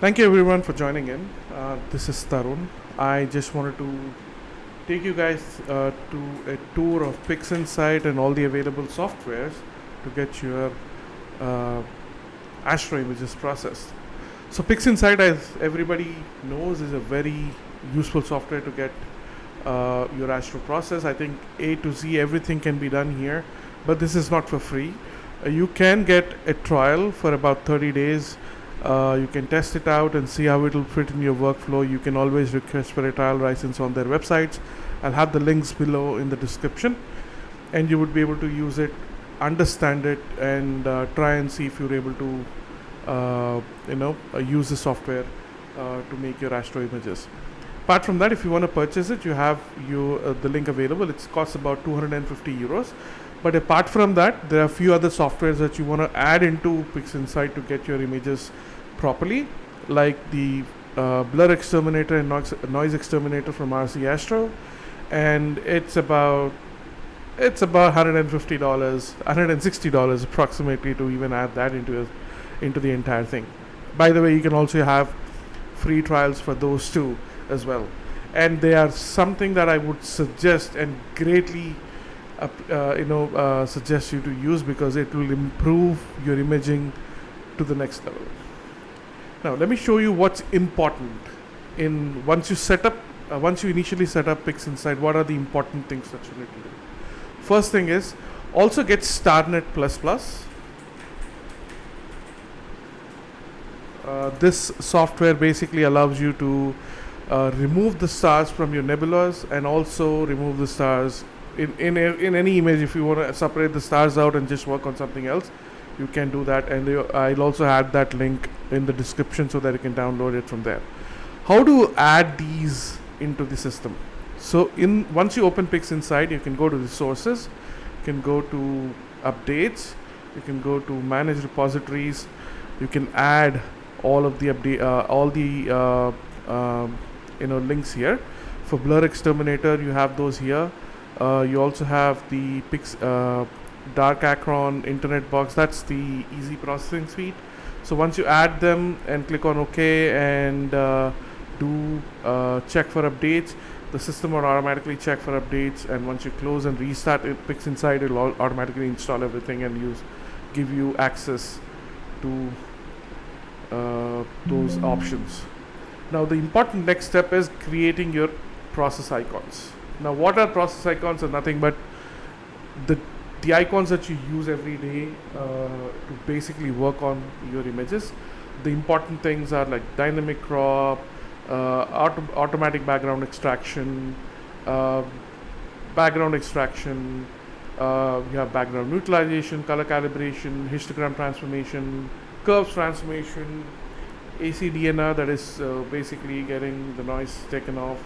Thank you everyone for joining in. This is Tarun. I just wanted to take you guys to a tour of PixInsight and all the available softwares to get your uh, astro images processed. So PixInsight, as everybody knows, is a very useful software to get your astro process. I think A to Z everything can be done here, but this is not for free. You can get a trial for about 30 days. You can test it out and see how it will fit in your workflow. You can always request for a trial license on their websites. I'll have the links below in the description, and you would be able to use it, understand it, and try and see if you're able to use the software to make your astro images. Apart from that, if you want to purchase it, you have the link available. It costs about 250 euros. But apart from that, there are a few other softwares that you want to add into PixInsight to get your images properly, like the BlurXTerminator and NoiseXTerminator from RC Astro, and it's about $150, $160 approximately to even add that into the entire thing. By the way, you can also have free trials for those two as well, and they are something that I would suggest and greatly suggest you to use, because it will improve your imaging to the next level. Now let me show you what's important in once you initially set up PixInsight. What are the important things that you need to do? First thing is also get StarNet++. This software basically allows you to remove the stars from your nebulas, and also remove the stars in any image. If you want to separate the stars out and just work on something else, you can do that, and I'll also add that link in the description so that you can download it from there. How to add these into the system? So once you open PixInsight, you can go to resources, you can go to updates, you can go to manage repositories, you can add all of the links here. For BlurXTerminator, you have those here. You also have the Dark Acron Internet Box. That's the EZProcessing Suite. So once you add them and click on OK and do check for updates, the system will automatically check for updates, and once you close and restart PixInsight, it will automatically install everything and give you access to those options. Now the important next step is creating your process icons. Now what are process icons? Are nothing but the icons that you use every day to basically work on your images. The important things are like dynamic crop, automatic background extraction, you have background neutralization, color calibration, histogram transformation, curves transformation, ACDNR, that is basically getting the noise taken off.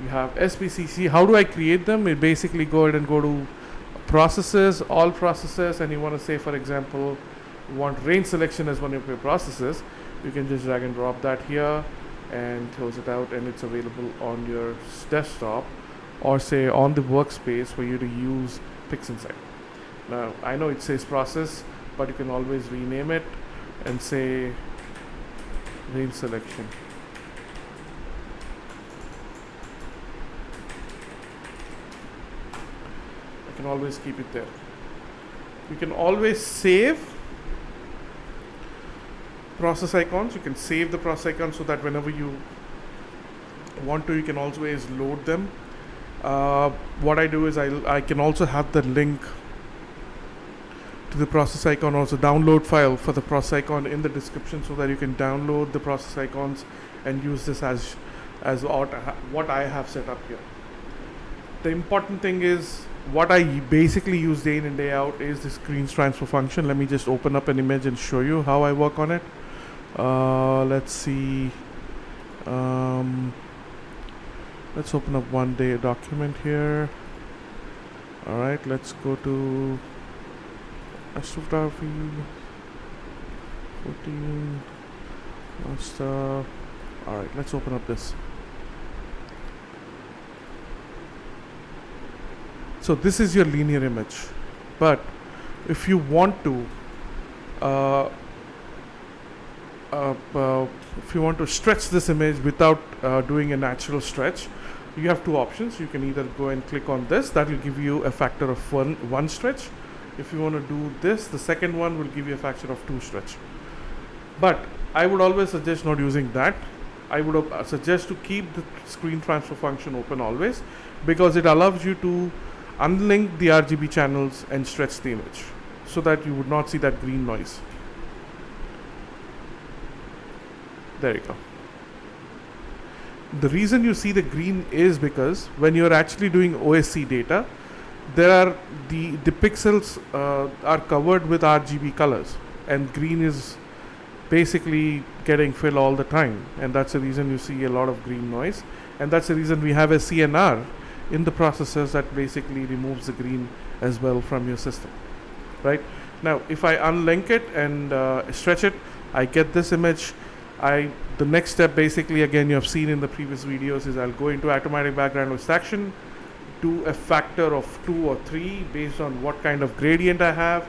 You have SPCC. How do I create them? You basically go ahead and go to processes, all processes, and you want to say, for example, you want range selection as one of your processes. You can just drag and drop that here and close it out, and it's available on your desktop or say on the workspace for you to use PixInsight. Now I know it says process, but you can always rename it and say range selection. You can always keep it there. You can always save process icons. You can save the process icons so that whenever you want to, you can always load them. What I do is I can also have the link to the process icon, also download file for the process icon in the description, so that you can download the process icons and use this as what I have set up here. The important thing is, what I basically use day in and day out is the screen transfer function. Let me just open up an image and show you how I work on it. Let's see. Let's open up one day document here. Alright, let's go to Astrophotography 14 master. Alright, let's open up this. So this is your linear image, but if you want to if you want to stretch this image without doing a natural stretch, you have two options. You can either go and click on this, that will give you a factor of one stretch. If you want to do this, the second one will give you a factor of 2 stretch. But I would always suggest not using that. I would suggest to keep the screen transfer function open always, because it allows you to unlink the RGB channels and stretch the image so that you would not see that green noise. There you go. The reason you see the green is because when you're actually doing OSC data, there are the pixels are covered with RGB colors, and green is basically getting filled all the time, and that's the reason you see a lot of green noise, and that's the reason we have a CNR in the processors that basically removes the green as well from your system. Right now, if I unlink it and stretch it, I get this image. The next step, basically, again, you have seen in the previous videos, is I'll go into automatic background extraction, do a factor of 2 or 3 based on what kind of gradient I have,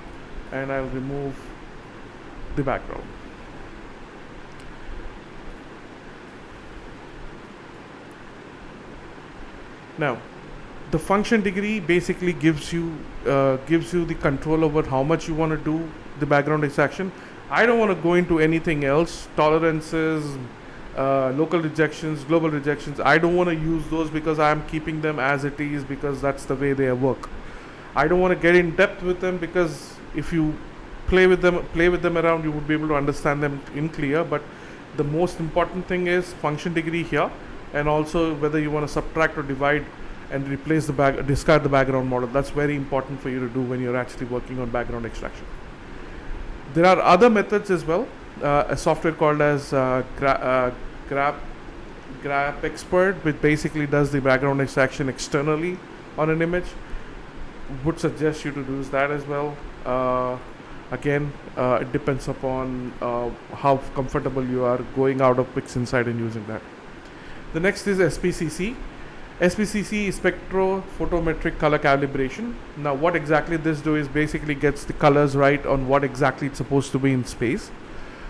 and I'll remove the background. Now, the function degree basically gives you the control over how much you want to do the background extraction. I don't want to go into anything else, tolerances, local rejections, global rejections. I don't want to use those because I'm keeping them as it is, because that's the way they work. I don't want to get in depth with them, because if you play with them around, you would be able to understand them in clear. But the most important thing is function degree here, and also whether you want to subtract or divide and replace discard the background model. That's very important for you to do when you're actually working on background extraction. There are other methods as well. A software called as GrapExpert, which basically does the background extraction externally on an image. Would suggest you to do that as well. Again, it depends upon how comfortable you are going out of PixInsight and using that. The next is SPCC. SPCC is spectrophotometric color calibration. Now, what exactly this do is basically gets the colors right on what exactly it's supposed to be in space.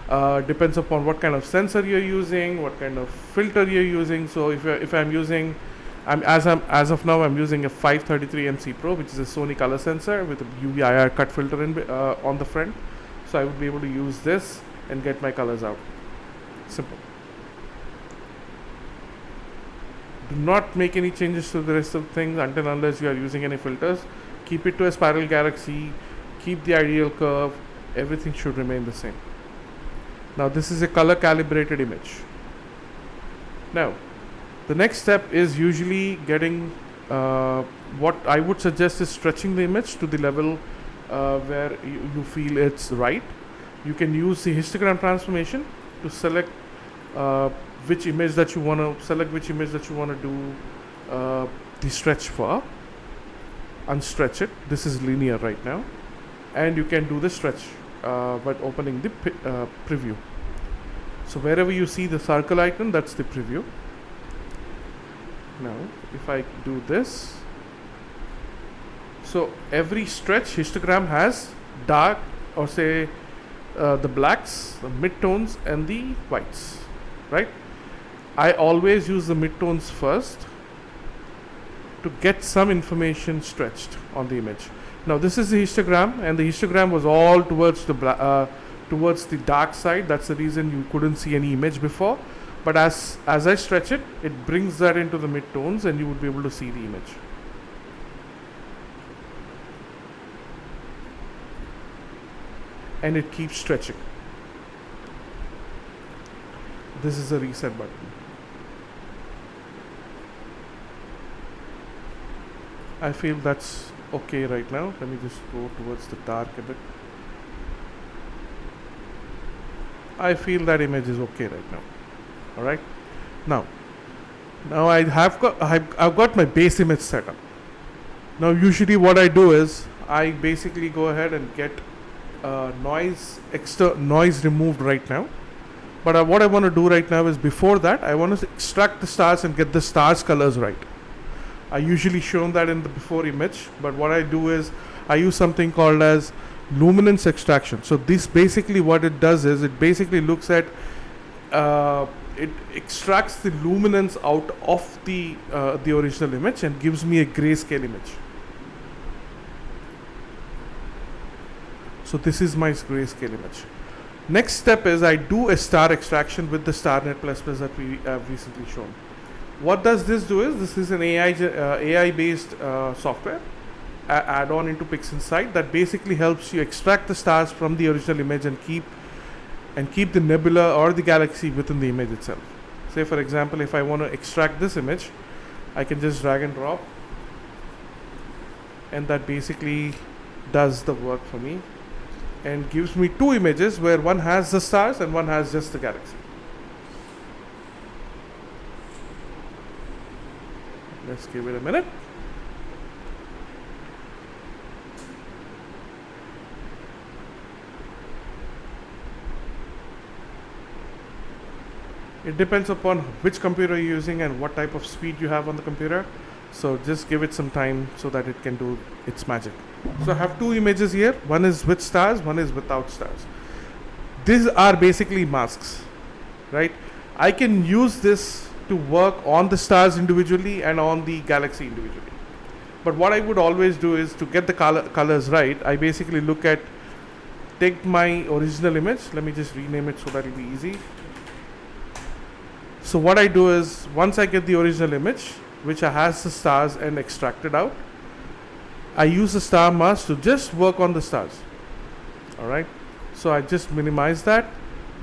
Depends upon what kind of sensor you're using, what kind of filter you're using. So if I'm using, as of now, I'm using a 533 MC Pro, which is a Sony color sensor with a UV IR cut filter on the front. So I would be able to use this and get my colors out. Simple. Do not make any changes to the rest of things until unless you are using any filters. Keep it to a spiral galaxy, keep the ideal curve, everything should remain the same. Now this is a color calibrated image. Now the next step is usually getting, what I would suggest is stretching the image to the level where you feel it's right. You can use the histogram transformation to select which image that you want to do the stretch for. Unstretch it. This is linear right now, and you can do the stretch by opening the preview. So wherever you see the circle icon, that's the preview. Now if I do this, so every stretch histogram has dark, or say the blacks, the midtones, and the whites, right? I always use the midtones first to get some information stretched on the image. Now this is the histogram, and the histogram was all towards the dark side. That's the reason you couldn't see any image before. But as I stretch it, it brings that into the midtones, and you would be able to see the image. And it keeps stretching. This is a reset button. I feel that's okay right now. Let me just go towards the dark a bit. I feel that image is okay right now. All right. Now I've got my base image set up. Now usually what I do is I basically go ahead and get noise removed right now. But what I want to do right now is, before that, I want to extract the stars and get the stars colors right. I usually shown that in the before image, but what I do is I use something called as luminance extraction. So this basically what it does is it basically looks at it extracts the luminance out of the original image and gives me a grayscale image. So this is my grayscale image. Next step is I do a star extraction with the StarNet++ that we have recently shown. What does this do is this is an AI based software add-on into PixInsight that basically helps you extract the stars from the original image and keep the nebula or the galaxy within the image itself. Say for example, if I want to extract this image, I can just drag and drop, and that basically does the work for me and gives me two images where one has the stars and one has just the galaxy. Let's give it a minute. It depends upon which computer you're using and what type of speed you have on the computer. So just give it some time so that it can do its magic. So I have two images here. One is with stars, one is without stars. These are basically masks, right? I can use this to work on the stars individually and on the galaxy individually. But what I would always do is to get the colors right, I basically take my original image. Let me just rename it so that it'll be easy. So what I do is once I get the original image, which has the stars and extracted out, I use the star mask to just work on the stars. Alright, so I just minimize that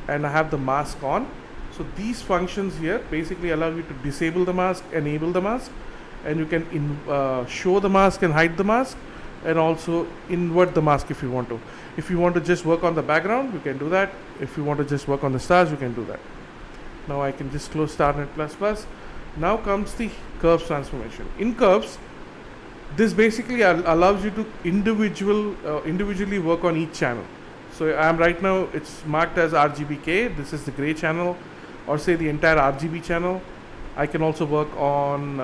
and I have the mask on. So these functions here basically allow you to disable the mask, enable the mask, and you can show the mask and hide the mask, and also invert the mask if you want to. If you want to just work on the background, you can do that. If you want to just work on the stars, you can do that. Now I can just close StarNet++. Now comes the curves transformation. In curves, this basically allows you to individually work on each channel. So I am right now, it's marked as RGBK. This is the gray channel, or say the entire RGB channel. I can also work on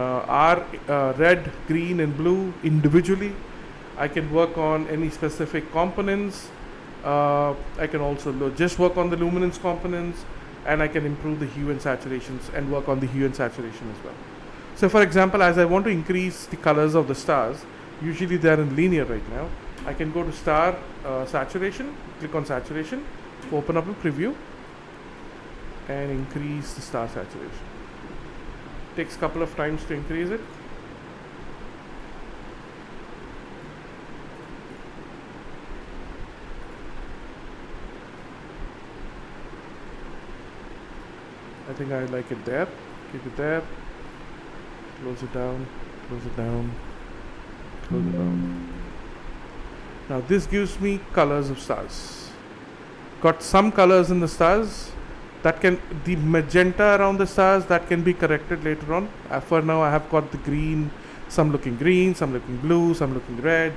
red, green, and blue individually. I can work on any specific components. I can also just work on the luminance components, and I can improve the hue and saturations and work on the hue and saturation as well. So for example, as I want to increase the colors of the stars, usually they are in linear right now, I can go to star saturation, click on saturation, open up a preview, and increase the star saturation. Takes a couple of times to increase it. I think I like it there. Keep it there. Close it down. Close it down. Close it down. Now this gives me colors of stars. Got some colors in the stars. The magenta around the stars, that can be corrected later on. For now I have got the green, some looking green, some looking blue, some looking red.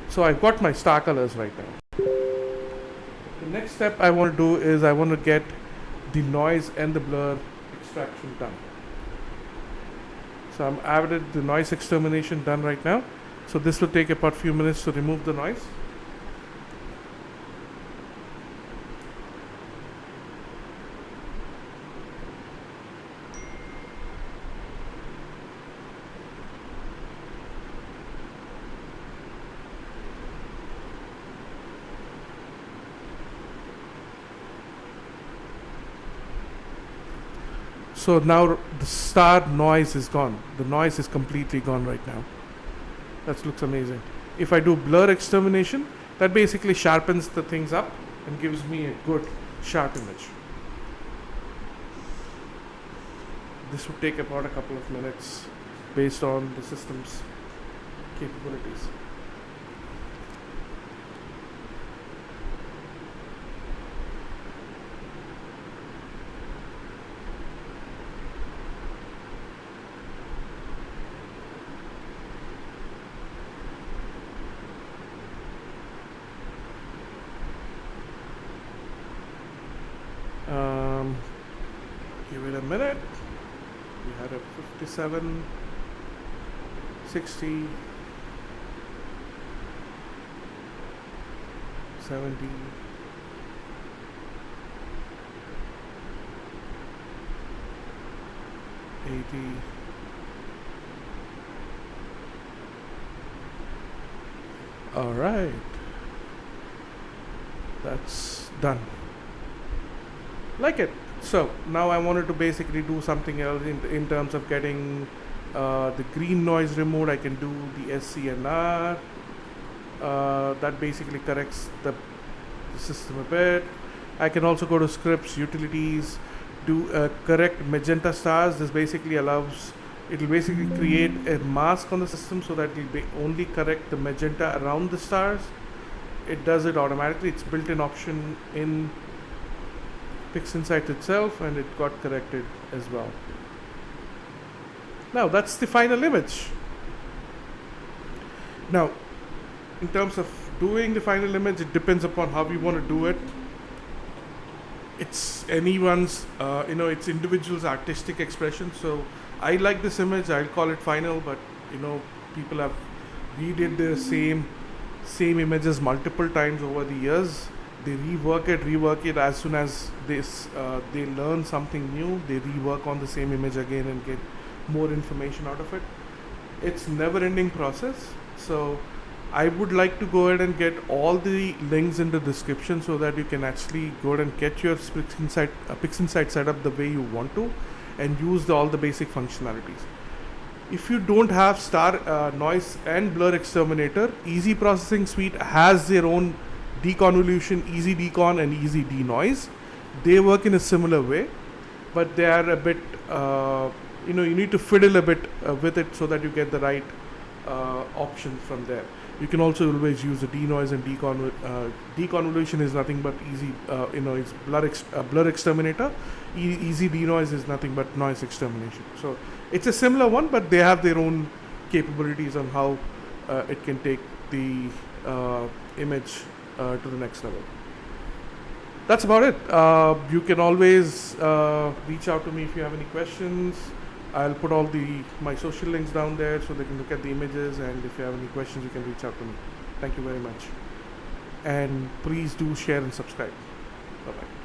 So I've got my star colors right now. The next step I want to do is I want to get the noise and the blur extraction done. So I'm added the noise extermination done right now. So this will take about a few minutes to remove the noise. So now the star noise is gone. The noise is completely gone right now. That looks amazing. If I do blur extermination, that basically sharpens the things up and gives me a good sharp image. This would take about a couple of minutes based on the system's capabilities. Give it a minute. We had a 57, 60, 70, 80. All right, that's done. Like it. So now I wanted to basically do something else in terms of getting the green noise removed. I can do the SCNR. That basically corrects the system a bit. I can also go to scripts, utilities, do correct magenta stars. This basically allows, it will basically create a mask on the system so that it will only correct the magenta around the stars. It does it automatically. It's built-in option in PixInsight itself, and it got corrected as well. Now that's the final image. Now, in terms of doing the final image, it depends upon how you want to do it. It's anyone's, it's individual's artistic expression. So I like this image. I'll call it final, but people have redid the same images multiple times over the years. They rework it as soon as they learn something new. They rework on the same image again and get more information out of it. It's never-ending process. So I would like to go ahead and get all the links in the description so that you can actually go ahead and get your PixInsight set up the way you want to and use all the basic functionalities. If you don't have Noise and BlurXTerminator, EZProcessing Suite has their own deconvolution, easy decon and easy denoise. They work in a similar way, but they are a bit, you need to fiddle a bit with it so that you get the right options from there. You can also always use the denoise and deconvolution is nothing but easy, it's BlurXTerminator. Easy denoise is nothing but noise extermination. So it's a similar one, but they have their own capabilities on how it can take the image to the next level. That's about it. You can always reach out to me if you have any questions. I'll put all my social links down there so they can look at the images, and if you have any questions you can reach out to me. Thank you very much, and please do share and subscribe. Bye bye.